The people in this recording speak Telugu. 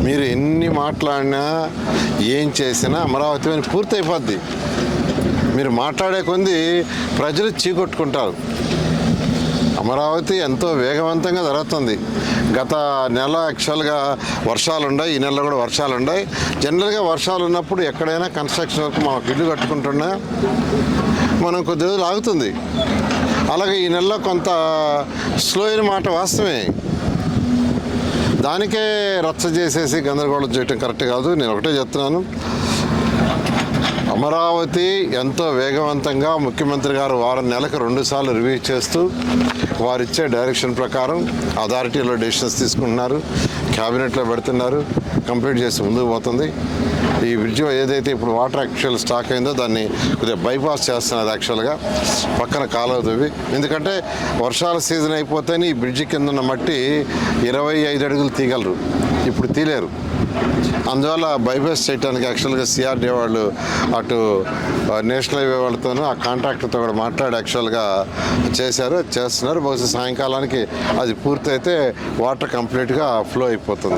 మీరు ఎన్ని మాట్లాడినా ఏం చేసినా అమరావతి అని పూర్తి అయిపోద్ది. మీరు మాట్లాడే కొంది ప్రజలు చీకొట్టుకుంటారు. అమరావతి ఎంతో వేగవంతంగా జరుగుతుంది. గత నెల యాక్చువల్గా వర్షాలు ఉన్నాయి, ఈ నెలలో కూడా వర్షాలు ఉన్నాయి. జనరల్గా వర్షాలు ఉన్నప్పుడు ఎక్కడైనా కన్స్ట్రక్షన్ వరకు మాకు ఇల్లు కట్టుకుంటున్నా మనం కొద్ది రోజులు ఆగుతుంది. అలాగే ఈ నెలలో కొంత స్లో అయిన మాట వాస్తవమే. దానికే రచ్చ చేసేసి గందరగోళం చేయటం కరెక్ట్ కాదు. నేను ఒకటే చెప్తున్నాను, అమరావతి ఎంతో వేగవంతంగా ముఖ్యమంత్రి గారు నెలకు 2 సార్లు రివ్యూ చేస్తూ వారిచ్చే డైరెక్షన్ ప్రకారం అథారిటీలో డెసిషన్స్ తీసుకుంటున్నారు, క్యాబినెట్లో పెడుతున్నారు, కంప్లీట్ చేసి ముందుకు పోతుంది. ఈ బ్రిడ్జ్ ఏదైతే ఇప్పుడు వాటర్ యాక్చువల్ స్టాక్ అయిందో దాన్ని కొద్దిగా బైపాస్ చేస్తున్నారు. యాక్చువల్గా పక్కన కాలువ తవ్వి, ఎందుకంటే వర్షాల సీజన్ అయిపోతేనే ఈ బ్రిడ్జి కింద ఉన్న మట్టి 25 అడుగులు తీయగలరు, ఇప్పుడు తీలేరు. అందువల్ల బైపాస్ చేయడానికి యాక్చువల్గా సిఆర్డీ వాళ్ళు అటు నేషనల్ హైవే వాళ్ళతోనూ ఆ కాంట్రాక్టర్తో కూడా మాట్లాడి యాక్చువల్గా చేస్తున్నారు. బహుశా సాయంకాలానికి అది పూర్తయితే వాటర్ కంప్లీట్గా ఫ్లో అయిపోతుంది.